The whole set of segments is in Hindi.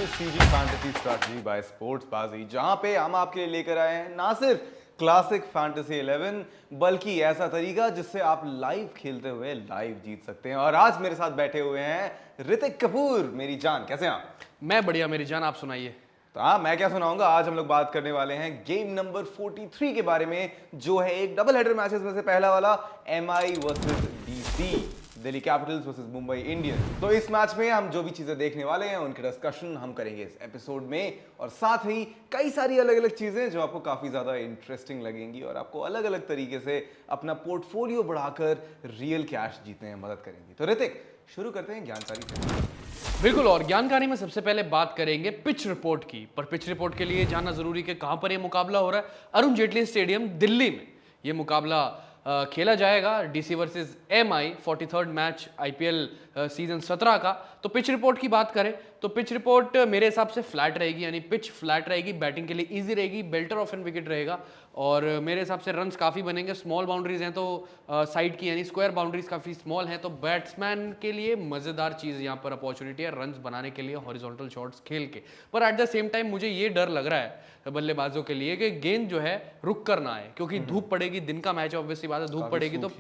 CG fantasy strategy by SportsBaazi, जहां पे हम आपके लिए लेकर आए हैं ना सिर्फ क्लासिक फैंटेसी 11 बल्कि ऐसा तरीका जिससे आप लाइव खेलते हुए लाइव जीत सकते हैं। और आज मेरे साथ बैठे हुए हैं ऋतिक कपूर। मेरी जान, कैसे हैं आप? मैं बढ़िया मेरी जान, आप सुनाइए। तो हाँ, मैं क्या सुनाऊंगा। आज हम लोग बात करने वाले हैं गेम नंबर 43 के बारे में, जो है एक डबल हेडर मैचेस में से पहला वाला, MI versus DC, Delhi Capitals versus Mumbai Indians. तो इस मैच में हम जो भी चीजें देखने वाले हैं उनके डिस्कशन हम करेंगे इस एपिसोड में, और साथ ही कई सारी अलग अलग चीजें जो आपको काफी ज्यादा इंटरेस्टिंग लगेंगी और आपको अलग अलग तरीके से अपना पोर्टफोलियो बढ़ाकर रियल कैश जीतने में मदद करेंगी। तो ऋतिक, शुरू करते हैं ज्ञानकारी से। बिल्कुल, और ज्ञानकारी में सबसे पहले बात करेंगे पिच रिपोर्ट की। पर पिच रिपोर्ट के लिए जानना जरूरी है कि कहां पर यह मुकाबला हो रहा है। अरुण जेटली स्टेडियम दिल्ली में यह मुकाबला खेला जाएगा। DC versus MI 43rd match IPL season 17 का। तो पिच रिपोर्ट की बात करें तो पिच रिपोर्ट मेरे हिसाब से फ्लैट रहेगी, यानी पिच फ्लैट रहेगी, बैटिंग के लिए इजी रहेगी, बेल्टर ऑफ एन विकेट रहेगा और मेरे हिसाब से रन्स काफ़ी बनेंगे। स्मॉल बाउंड्रीज हैं तो साइड की, यानी स्क्वायर बाउंड्रीज काफ़ी स्मॉल हैं, तो बैट्समैन के लिए मज़ेदार चीज़ यहाँ पर अपॉर्चुनिटी है रन्स बनाने के लिए हॉरिजॉन्टल शॉट्स खेल के। पर एट द सेम टाइम मुझे ये डर लग रहा है बल्लेबाजों के लिए कि गेंद जो है रुक कर ना आए, क्योंकि धूप पड़ेगी, दिन का मैच है, ऑब्वियसली बात है, धूप पड़ेगी तो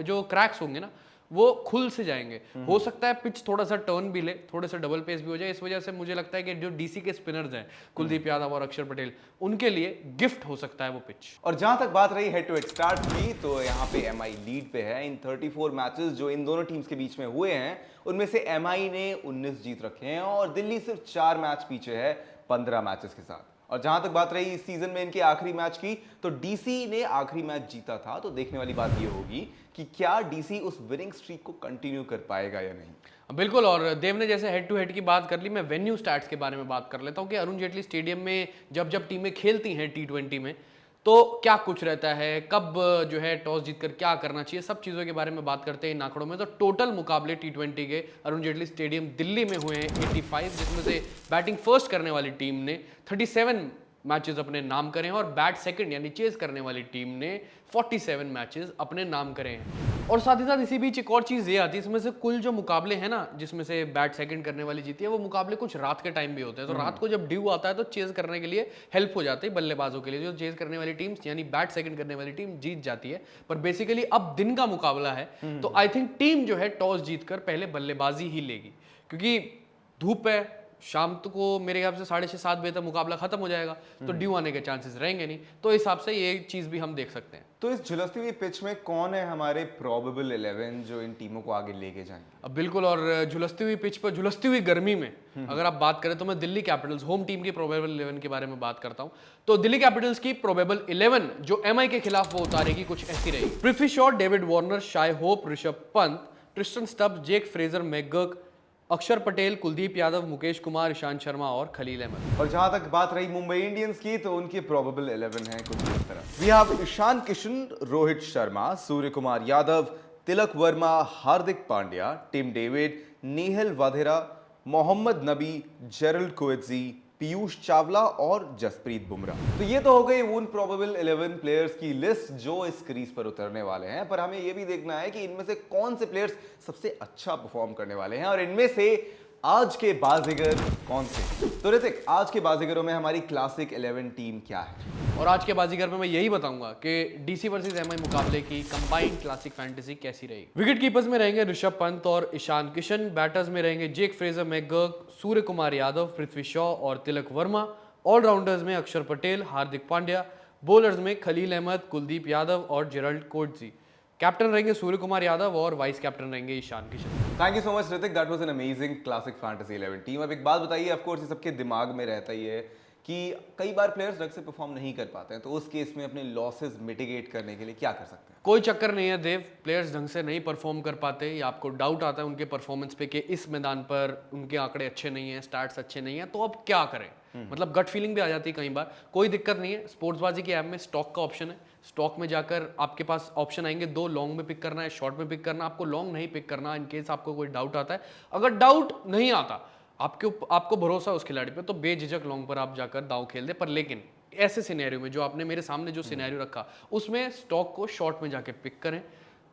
जो क्रैक्स होंगे ना वो खुल से जाएंगे। हो सकता है पिच थोड़ा सा टर्न भी ले, थोड़े से डबल पेस भी हो जाए। इस वजह से मुझे लगता है कि जो डीसी के स्पिनर्स हैं कुलदीप यादव और अक्षर पटेल, उनके लिए गिफ्ट हो सकता है वो पिच। और जहां तक बात रही हेड टू हेड स्टार्ट की, तो यहाँ पे एमआई लीड पे है। इन 34 मैचेस जो इन दोनों टीम्स के बीच में हुए हैं उनमें से एमआई ने 19 जीत रखे हैं और दिल्ली सिर्फ 4 मैच पीछे है 15 मैचेस के साथ। और जहां तक बात रही इस सीजन में इनके आखिरी मैच की, तो डीसी ने आखिरी मैच जीता था। तो देखने वाली बात यह होगी कि क्या डीसी उस विनिंग स्ट्रीक को कंटिन्यू कर पाएगा या नहीं। बिल्कुल, और देव ने जैसे हेड टू हेड की बात कर ली, मैं वेन्यू स्टैट्स के बारे में बात कर लेता हूं कि अरुण जेटली स्टेडियम में जब जब टीमें खेलती हैं T20 में तो क्या कुछ रहता है, कब जो है टॉस जीतकर क्या करना चाहिए, सब चीज़ों के बारे में बात करते हैं इन आंकड़ों में। तो टोटल मुकाबले T20 के अरुण जेटली स्टेडियम दिल्ली में हुए हैं 85, जिसमें से बैटिंग फर्स्ट करने वाली टीम ने 37 मैचेस अपने नाम करे हैं और बैट सेकंड यानी चेज करने वाली टीम ने 47 मैचेस अपने नाम करे हैं। और साथ ही साथ इसी बीच एक और चीज़ ये आती है, इसमें से कुल जो मुकाबले हैं ना जिसमें से बैट सेकंड करने वाली जीती है, वो मुकाबले कुछ रात के टाइम भी होते हैं। तो रात को जब ड्यू आता है तो चेज करने के लिए हेल्प हो जाती है बल्लेबाजों के लिए, जो चेज करने वाली टीम यानी बैट सेकंड करने वाली टीम जीत जाती है। पर बेसिकली अब दिन का मुकाबला है तो आई थिंक टीम जो है टॉस जीतकर पहले बल्लेबाजी ही लेगी, क्योंकि धूप है, शाम को मेरे हिसाब से 6:30-7 बजे तक मुकाबला खत्म हो जाएगा, तो ड्यू आने के चांसेस रहेंगे नहीं। तो इस हिसाब से ये चीज भी हम देख सकते हैं। तो इस झुलसती हुई पिच में कौन है हमारे प्रोबेबल 11 जो इन टीमों को आगे लेके जाएंगे? अब बिल्कुल, और झुलसती हुई पिच पर झुलसती हुई गर्मी में अगर आप बात करें तो मैं दिल्ली कैपिटल्स होम टीम की प्रोबेबल 11 के बारे में बात करता हूं। तो दिल्ली कैपिटल्स की प्रोबेबल 11 जो एमआई के खिलाफ वो उतारेगी कुछ ऐसी रहेगी। Prithvi Shaw, David Warner, Shai Hope, Rishabh Pant, Tristan Stubbs, Jake Fraser, McGurk, Axar Patel, Kuldeep Yadav, Mukesh Kumar, Ishant Sharma और खलील अहमद। और जहां तक बात रही मुंबई इंडियंस की, तो उनकी प्रोबेबल 11 है कुछ इस तरह। We have Ishan Kishan, Rohit Sharma, Surya Kumar Yadav, Tilak Varma, Hardik Pandya, Tim David, Nehal Wadhera, Mohammad Nabi, Gerald Coetzee, Piyush Chawla और जसप्रीत बुमराह। तो ये तो हो गई उन प्रोबेबल 11 प्लेयर्स की लिस्ट जो इस क्रीज पर उतरने वाले हैं। पर हमें यह भी देखना है कि इनमें से कौन से प्लेयर्स सबसे अच्छा परफॉर्म करने वाले हैं और इनमें से आज के बाजीगर कौन से। तो ऋतिक, आज के बाजीगरों में हमारी क्लासिक 11 टीम क्या है? और आज के बाजीगर में मैं यही बताऊंगा कि डीसी वर्सेस एमआई मुकाबले की कंबाइंड क्लासिक फैंटेसी कैसी रहेगी। विकेट कीपर्स में रहेंगे ऋषभ पंत और ईशान किशन, बैटर्स में रहेंगे जेक फ्रेजर, मैकगर्क, सूर्य कुमार यादव, पृथ्वी शॉ और तिलक वर्मा, ऑलराउंडर्स में अक्षर पटेल, हार्दिक पांड्या, बॉलर्स में खलील अहमद, कुलदीप यादव और जेरल्ड कोएट्जी, कैप्टन रहेंगे सूर्य कुमार यादव और वाइस कैप्टन रहेंगे Ishan Kishan. Thank you so much Hrithik, that was an amazing classic fantasy 11 team. अब एक बात बताइए, ऑफ कोर्स ये सबके दिमाग में रहता ही है कि कई बार प्लेयर्स ढंग से परफॉर्म नहीं कर पाते हैं, तो उस केस में अपने लॉसेस मिटिगेट करने के लिए क्या कर सकते हैं? कोई चक्कर नहीं है देव, प्लेयर्स ढंग से नहीं परफॉर्म कर पाते या आपको डाउट आता है उनके परफॉर्मेंस पे कि इस मैदान पर उनके आंकड़े अच्छे नहीं हैं, स्टार्ट्स अच्छे नहीं हैं, तो अब क्या करें? मतलब गट फीलिंग भी आ जाती है कई बार। कोई दिक्कत नहीं है, स्पोर्ट्सबाजी की ऐप में स्टॉक का ऑप्शन है। स्टॉक में जाकर आपके पास ऑप्शन आएंगे, 2 लॉन्ग में पिक करना है, शॉर्ट में पिक करना है। आपको लॉन्ग नहीं पिक करना इन केस आपको कोई डाउट आता है। अगर डाउट नहीं आता, आपको भरोसा उस खिलाड़ी पे, तो बेझिझक लॉन्ग पर आप जाकर दांव खेल दे। पर लेकिन ऐसे सिनेरियो में जो आपने मेरे सामने जो सिनेरियो रखा, उसमें स्टॉक को शॉर्ट में जाके पिक करें।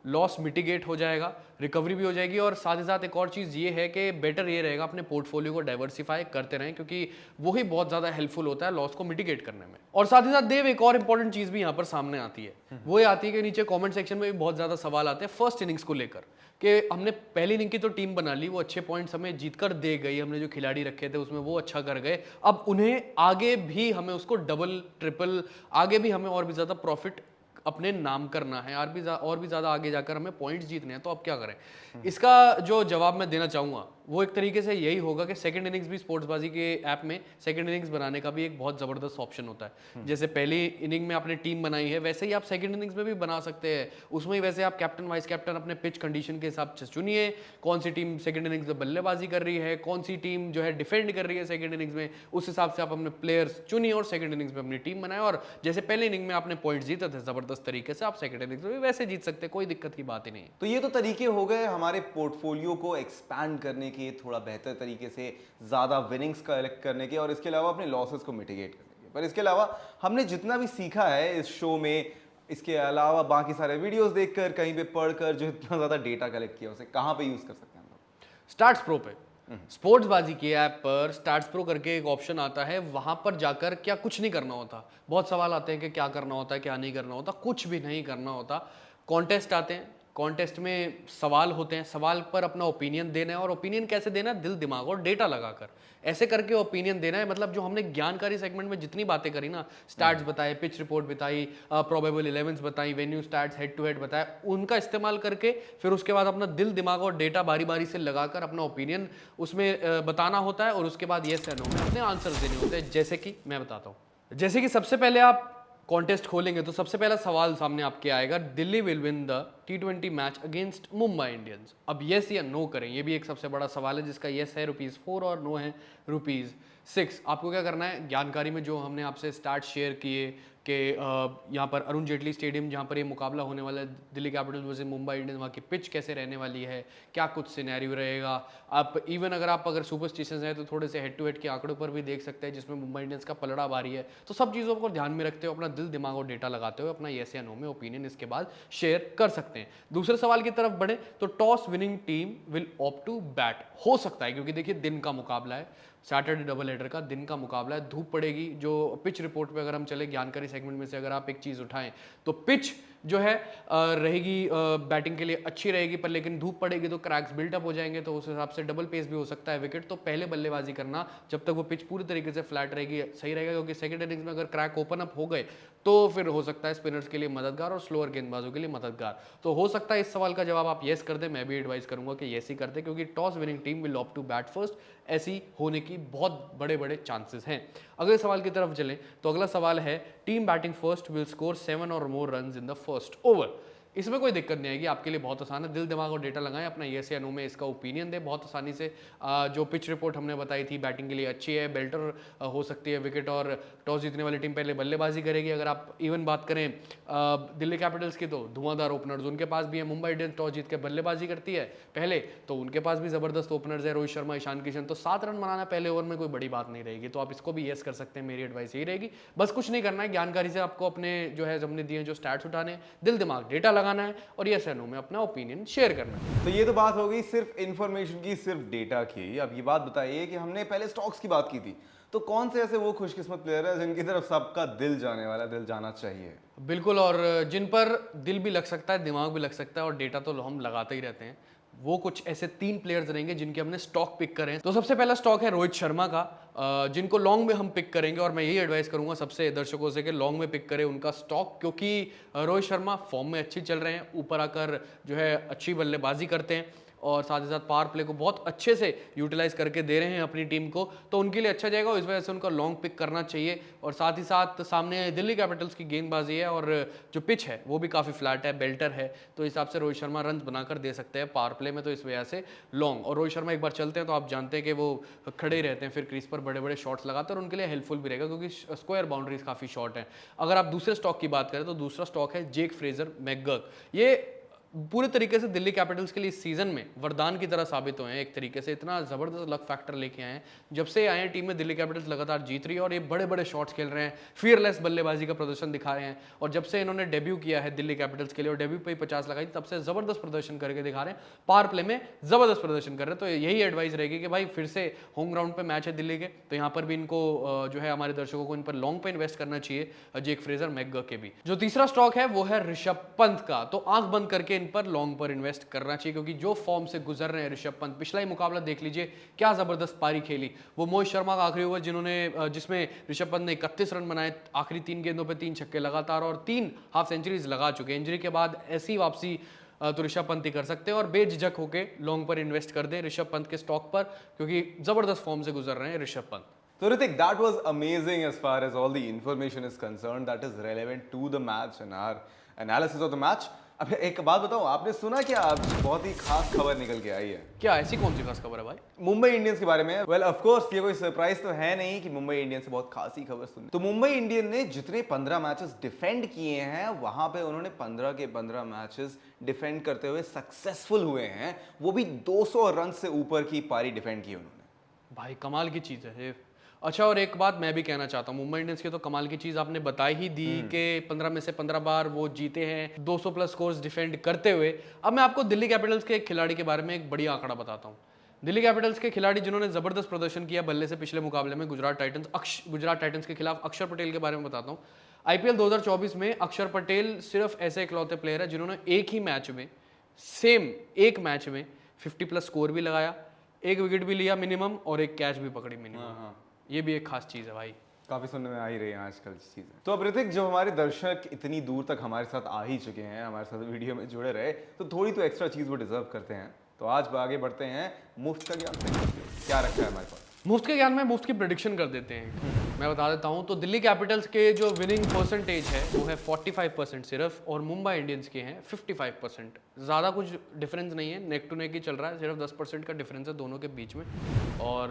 लॉस मिटिगेट हो जाएगा, रिकवरी भी हो जाएगी। और साथ ही साथ एक और चीज़ ये है कि बेटर ये रहेगा अपने पोर्टफोलियो को डाइवर्सिफाई करते रहें, क्योंकि वही बहुत ज़्यादा हेल्पफुल होता है लॉस को मिटिगेट करने में। और साथ ही साथ देव एक और इंपॉर्टेंट चीज़ भी यहाँ पर सामने आती है, वो ये आती है कि नीचे कमेंट सेक्शन में भी बहुत ज़्यादा सवाल आते हैं फर्स्ट इनिंग्स को लेकर, कि हमने पहली इनिंग की तो टीम बना ली, वो अच्छे पॉइंट्स हमें जीतकर दे गई, हमने जो खिलाड़ी रखे थे उसमें वो अच्छा कर गए, अब उन्हें आगे भी हमें उसको डबल ट्रिपल, आगे भी हमें और भी ज़्यादा प्रॉफिट अपने नाम करना है, और भी ज़्यादा आगे जाकर हमें पॉइंट्स जीतने हैं, तो अब क्या करें। इसका जो जवाब मैं देना चाहूँगा वो एक तरीके से यही होगा कि सेकंड इनिंग्स भी स्पोर्ट्सबाजी के ऐप में सेकंड इनिंग्स बनाने का भी एक बहुत ज़बरदस्त ऑप्शन होता है। जैसे पहली इनिंग में आपने टीम बनाई है, वैसे ही आप सेकंड इनिंग्स में भी बना सकते हैं। उसमें ही वैसे आप कैप्टन वाइस कैप्टन अपने पिच कंडीशन के हिसाब से चुनिए, कौन सी टीम सेकंड इनिंग्स में बल्लेबाजी कर रही है, कौन सी टीम जो है डिफेंड कर रही है सेकंड इनिंग्स में, उस हिसाब से आप अपने प्लेयर्स चुनिए और सेकंड इनिंग्स में अपनी टीम बनाए। और जैसे पहले इनिंग में आपने पॉइंट जीते थे ज़बरदस्त तरीके से, आप सेकंड इनिंग्स में भी वैसे जीत सकते हैं, कोई दिक्कत की बात ही नहीं है। तो ये तो तरीके हो गए हमारे पोर्टफोलियो को एक्सपैंड करने के, थोड़ा बेहतर तरीके से ज़्यादा विनिंग्स कलेक्ट करने के, और इसके अलावा अपने लॉसेस को मिटिगेट करने के। पर इसके अलावा हमने जितना भी सीखा है इस शो में, इसके अलावा बाकी सारे वीडियोस देखकर, कहीं पे पढ़कर, जो इतना ज़्यादा डेटा कलेक्ट किया, उसे कहाँ पे यूज़ कर सकते हैं हम लोग? स्टार्ट्स प्रो पे, स्पोर्ट्सबाजी की ऐप पर स्टार्ट्स प्रो करके एक ऑप्शन आता है, वहां पर जाकर क्या कुछ नहीं करना होता। बहुत सवाल आते हैं कि क्या करना होता है, क्या नहीं करना होता। कुछ भी नहीं करना होता। कॉन्टेस्ट आते हैं, कॉन्टेस्ट में सवाल होते हैं, सवाल पर अपना ओपिनियन देना है। और ओपिनियन कैसे देना है? दिल दिमाग और डेटा लगाकर ऐसे करके ओपिनियन देना है। मतलब जो हमने ज्ञानकारी सेगमेंट में जितनी बातें करी ना, स्टैट्स बताए, पिच रिपोर्ट बताई, प्रोबेबल इलेवेंस बताई, venue stats, head to head बताया, उनका इस्तेमाल करके फिर उसके बाद अपना दिल दिमाग और डेटा बारी बारी से लगाकर अपना ओपिनियन उसमें बताना होता है। और उसके बाद येस या नो में अपने आंसर्स देने होते हैं। जैसे कि मैं बताता हूँ, जैसे कि सबसे पहले आप कॉन्टेस्ट खोलेंगे तो सबसे पहला सवाल सामने आपके आएगा, Delhi will win the T20 match against Mumbai Indians. अब येस या नो करें, ये भी एक सबसे बड़ा सवाल है, जिसका येस है ₹4 और नो है ₹6। आपको क्या करना है, जानकारी में जो हमने आपसे स्टार्ट शेयर किए कि यहाँ पर अरुण जेटली स्टेडियम जहाँ पर ये मुकाबला होने वाला है, Delhi Capitals versus Mumbai Indians, वहाँ की पिच कैसे रहने वाली है, क्या कुछ सिनेरियो रहेगा। आप इवन अगर सुपरस्टिशंस हैं तो थोड़े से हेड टू हेड के आंकड़ों पर भी देख सकते हैं, जिसमें मुंबई इंडियंस का पलड़ा भारी है। तो सब चीज़ों को ध्यान में रखते हुए, अपना दिल दिमाग और डेटा लगाते हुए अपना येस या नो में ओपिनियन इसके बाद शेयर कर सकते हैं। दूसरे सवाल की तरफ बढ़े तो toss winning team will opt to bat हो सकता है, क्योंकि देखिए दिन का मुकाबला है, सैटरडे डबल हेडर का दिन का मुकाबला है, धूप पड़ेगी। जो पिच रिपोर्ट पे अगर हम चले ज्ञानकारी सेगमेंट में से अगर आप एक चीज़ उठाएं तो पिच जो है रहेगी बैटिंग के लिए अच्छी रहेगी, पर लेकिन धूप पड़ेगी तो क्रैक्स बिल्टअप हो जाएंगे, तो उस हिसाब से डबल पेस भी हो सकता है विकेट। तो पहले बल्लेबाजी करना जब तक वो पिच पूरी तरीके से फ्लैट रहेगी सही रहेगा, क्योंकि सेकंड इनिंग्स में अगर क्रैक ओपन अप हो गए तो फिर हो सकता है स्पिनर्स के लिए मददगार और स्लोअर गेंदबाजों के लिए मददगार। तो हो सकता है इस सवाल का जवाब आप येस कर दें। मैं भी एडवाइस करूंगा कि येस ही कर दें, क्योंकि toss winning team will opt to bat first, ऐसी होने की बहुत बड़े बड़े चांसेस हैं। अगले सवाल की तरफ चलें तो अगला सवाल है, team batting first will score 7 और more runs in the first over. इसमें कोई दिक्कत नहीं आएगी, आपके लिए बहुत आसान है। दिल दिमाग और डेटा लगाएं, अपना येस या नो में इसका ओपिनियन दें बहुत आसानी से। जो पिच रिपोर्ट हमने बताई थी बैटिंग के लिए अच्छी है, बेल्टर हो सकती है विकेट, और टॉस जीतने वाली टीम पहले बल्लेबाजी करेगी। अगर आप इवन बात करें दिल्ली कैपिटल्स की, तो धुआंधार ओपनर्स उनके पास भी है। मुंबई इंडियंस टॉस जीत के बल्लेबाजी करती है पहले, तो उनके पास भी जबरदस्त ओपनर्स है, रोहित शर्मा, ईशान किशन। तो 7 रन बनाना पहले ओवर में कोई बड़ी बात नहीं रहेगी, तो आप इसको भी येस कर सकते हैं। मेरी एडवाइस यही रहेगी, बस कुछ नहीं करना है, ज्ञानकारी से आपको अपने जो है हमने दिए जो स्टैट्स उठाने, दिल दिमाग डेटा लगाना है और येस या नो में अपना ओपिनियन शेयर करना है। तो ये तो बात हो गई सिर्फ इंफॉर्मेशन की, सिर्फ डेटा की। अब ये बात बताइए कि हमने पहले स्टॉक्स की बात की थी, तो कौन से ऐसे वो खुशकिस्मत प्लेयर है जिनकी तरफ सबका दिल जाने वाला, दिल जाना चाहिए? बिल्कुल, और जिन पर दिल भी लग सकता है, दिमाग भी लग सकता है, और डेटा तो हम लगाते ही रहते हैं, वो कुछ ऐसे 3 प्लेयर्स रहेंगे जिनके हमने स्टॉक पिक करे हैं। तो सबसे पहला स्टॉक है रोहित शर्मा का, जिनको लॉन्ग में हम पिक करेंगे, और मैं यही एडवाइस करूंगा सबसे दर्शकों से कि लॉन्ग में पिक करें उनका स्टॉक, क्योंकि रोहित शर्मा फॉर्म में अच्छी चल रहे हैं, ऊपर आकर जो है अच्छी बल्लेबाजी करते हैं, और साथ ही साथ पावर प्ले को बहुत अच्छे से यूटिलाइज करके दे रहे हैं अपनी टीम को, तो उनके लिए अच्छा जाएगा। इस वजह से उनका लॉन्ग पिक करना चाहिए। और साथ ही साथ सामने दिल्ली कैपिटल्स की गेंदबाजी है, और जो पिच है वो भी काफ़ी फ्लैट है, बेल्टर है, तो इस हिसाब से रोहित शर्मा रन बनाकर दे सकते हैं पावर प्ले में, तो इस वजह से लॉन्ग। और रोहित शर्मा एक बार चलते हैं तो आप जानते हैं कि वो खड़े ही रहते हैं, फिर क्रीज पर बड़े बड़े शॉट्स लगाते हैं, और उनके लिए हेल्पफुल भी रहेगा, क्योंकि स्क्वायर बाउंड्रीज काफ़ी शॉर्ट हैं। अगर आप दूसरे स्टॉक की बात करें तो दूसरा स्टॉक है जेक फ्रेजर मैकगर्क। ये पूरे तरीके से दिल्ली कैपिटल्स के लिए इस सीजन में वरदान की तरह साबित हुए हैं। एक तरीके से इतना जबरदस्त लक फैक्टर लेके आए हैं, जब से आए हैं टीम में दिल्ली कैपिटल्स लगातार जीत रही है और ये बड़े बड़े शॉट्स खेल रहे हैं, फियरलेस बल्लेबाजी का प्रदर्शन दिखा रहे हैं। और जब से इन्होंने डेब्यू किया है दिल्ली कैपिटल्स के लिए और डेब्यू पे ही 50 लगाई, तब से जबरदस्त प्रदर्शन करके दिखा रहे हैं, पावर प्ले में जबरदस्त प्रदर्शन कर रहे हैं। तो यही एडवाइस रहेगी कि भाई फिर से होम ग्राउंड पे मैच है दिल्ली के, तो यहाँ पर भी इनको जो है हमारे दर्शकों को इन पर लॉन्ग पे इन्वेस्ट करना चाहिए, जेक फ्रेजर, मैकगर के भी। जो तीसरा स्टॉक है वो है ऋषभ पंत का, तो आंख बंद करके इन पर लॉन्ग पर इन्वेस्ट करना चाहिए, क्योंकि जो फॉर्म से गुजर रहे हैं ऋषभ पंत, पिछला ही मुकाबला देख लीजिए, क्या जबरदस्त पारी खेली। वो मोहित शर्मा का आखिरी ओवर जिसमें ऋषभ पंत ने 31 रन बनाए, आखिरी 3 गेंदों पे 3 छक्के लगातार और 3 हाफ सेंचुरीज लगा चुके। इंजरी के बाद ऐसी वापसी तो ऋषभ पंत ही कर सकते हैं, और बेझिझक होकर लॉन्ग पर इन्वेस्ट कर दें ऋषभ पंत के स्टॉक पर, क्योंकि जबरदस्त फॉर्म से गुजर रहे हैं Rishabh Pant. So Ritik, that was amazing as far as all the information is concerned that is relevant to the match and our analysis of the match. अब एक बात बताओ, आपने सुना क्या आज बहुत ही खास खबर निकल के आई है? क्या ऐसी कौन सी खास खबर है भाई? मुंबई इंडियंस के बारे में। वेल ऑफ कोर्स ये कोई सरप्राइज तो है नहीं कि मुंबई इंडियंस से बहुत खासी खबर सुनी। तो मुंबई इंडियन ने जितने 15 मैचेस डिफेंड किए हैं, वहां पे उन्होंने 15 के 15 मैचेस डिफेंड करते हुए सक्सेसफुल हुए हैं, वो भी 200 रन से ऊपर की पारी डिफेंड की उन्होंने। भाई कमाल की चीज़ है। अच्छा, और एक बात मैं भी कहना चाहता हूँ, मुंबई इंडियंस की तो कमाल की चीज़ आपने बता ही दी कि 15 में से 15 बार वो जीते हैं 200 प्लस स्कोर्स डिफेंड करते हुए। अब मैं आपको दिल्ली कैपिटल्स के एक खिलाड़ी के बारे में एक बड़ी आंकड़ा बताता हूँ। दिल्ली कैपिटल्स के खिलाड़ी जिन्होंने जबरदस्त प्रदर्शन किया बल्ले से पिछले मुकाबले में गुजरात टाइटन्स के खिलाफ, अक्षर पटेल के बारे में बताता हूँ। IPL 2024 में अक्षर पटेल सिर्फ ऐसे इकलौते प्लेयर है जिन्होंने एक ही मैच में, एक मैच में 50 प्लस स्कोर भी लगाया, एक विकेट भी लिया मिनिमम और एक कैच भी पकड़ी मिनिमम। ये भी एक खास चीज़ है भाई, काफी सुनने में आ ही रही है आजकल चीजें। तो अब ऋतिक, जो हमारे दर्शक इतनी दूर तक हमारे साथ आ ही चुके हैं, हमारे साथ वीडियो में जुड़े रहे, तो थोड़ी तो एक्स्ट्रा चीज वो डिजर्व करते हैं। तो आज आगे बढ़ते हैं मुफ्त का ज्ञान से। क्या रखा है हमारे पास? मुफ्त के ज्ञान में मुफ्त की प्रेडिक्शन कर देते हैं। मैं बता देता हूं, तो दिल्ली कैपिटल्स के जो विनिंग परसेंटेज है वो है 45% सिर्फ, और मुंबई इंडियंस के हैं 55%। ज़्यादा कुछ डिफरेंस नहीं है, नेक टू नेक ही चल रहा है, सिर्फ 10% का डिफरेंस है दोनों के बीच में। और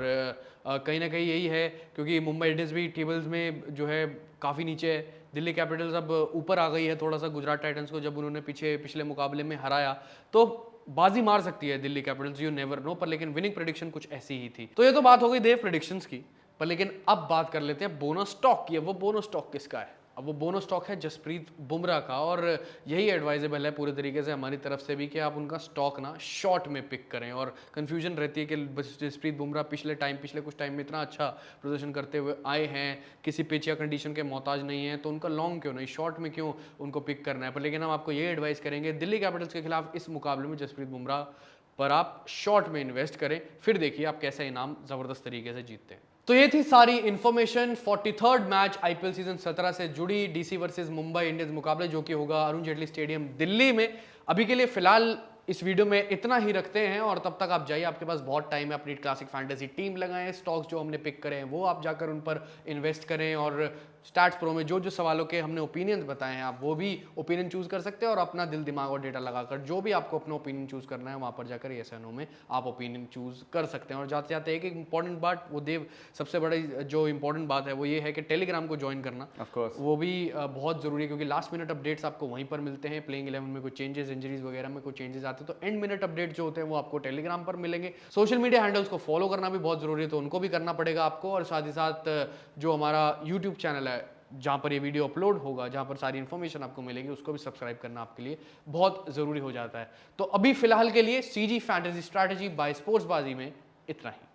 कहीं ना कहीं यही है, क्योंकि मुंबई इंडियंस भी टेबल्स में जो है काफ़ी नीचे है, दिल्ली कैपिटल्स अब ऊपर आ गई है थोड़ा सा गुजरात टाइटन्स को, जब उन्होंने पिछले मुकाबले में हराया, तो बाजी मार सकती है Delhi Capitals, you never know. पर लेकिन विनिंग प्रेडिक्शन कुछ ऐसी ही थी। तो ये तो बात हो गई देव प्रेडिक्शंस की, पर लेकिन अब बात कर लेते हैं बोनस स्टॉक की। वो बोनस स्टॉक किसका है? अब वो बोनस स्टॉक है जसप्रीत बुमराह का, और यही एडवाइजेबल है पूरे तरीके से हमारी तरफ से भी कि आप उनका स्टॉक ना शॉर्ट में पिक करें। और कन्फ्यूजन रहती है कि जसप्रीत बुमराह पिछले कुछ टाइम में इतना अच्छा प्रदर्शन करते हुए आए हैं, किसी पिच या कंडीशन के मोहताज नहीं है, तो उनका लॉन्ग क्यों नहीं, शॉर्ट में क्यों उनको पिक करना है। पर लेकिन हम आपको ये एडवाइस करेंगे, दिल्ली कैपिटल्स के खिलाफ इस मुकाबले में जसप्रीत बुमराह पर आप शॉर्ट में इन्वेस्ट करें, फिर देखिए आप कैसा इनाम जबरदस्त तरीके से जीतते हैं। तो ये थी सारी information 43rd match IPL season 17 से जुड़ी, DC वर्सेस मुंबई इंडियंस मुकाबले, जो कि होगा अरुण जेटली स्टेडियम दिल्ली में। अभी के लिए फिलहाल इस वीडियो में इतना ही रखते हैं, और तब तक आप जाइए, आपके पास बहुत टाइम है, अपनी क्लासिक फैंटेसी टीम लगाएं, स्टॉक्स जो हमने पिक करे हैं वो आप जाकर उन पर इन्वेस्ट करें, और स्टैट्स प्रो में जो सवालों के हमने ओपिनियंस बताए हैं, आप वो भी ओपिनियन चूज कर सकते हैं, और अपना दिल दिमाग और डेटा लगाकर जो भी आपको अपना ओपिनियन चूज करना है वहाँ पर जाकर yes or no में आप ओपिनियन चूज कर सकते हैं। और जाते जाते एक इंपॉर्टेंट बात, वो देव सबसे बड़ी जो इंपॉर्टेंट बात है वो ये है कि टेलीग्राम को ज्वाइन करना, वो भी बहुत जरूरी है, क्योंकि लास्ट मिनट अपडेट्स आपको वहीं पर मिलते हैं। प्लेइंग 11 में कोई चेंजेस, इंजरीज वगैरह में कोई चेंजेस आते हैं, तो एंड मिनट अपडेट जो होते हैं वो आपको टेलीग्राम पर मिलेंगे। सोशल मीडिया हैंडल्स को फॉलो करना भी बहुत जरूरी है, तो उनको भी करना पड़ेगा आपको। और साथ ही साथ जो हमारा यूट्यूब चैनल है जहाँ पर ये वीडियो अपलोड होगा, जहाँ पर सारी इन्फॉर्मेशन आपको मिलेगी, उसको भी सब्सक्राइब करना आपके लिए बहुत ज़रूरी हो जाता है। तो अभी फिलहाल के लिए CG फैंटेसी स्ट्रैटेजी बाय स्पोर्ट्सबाजी में इतना ही।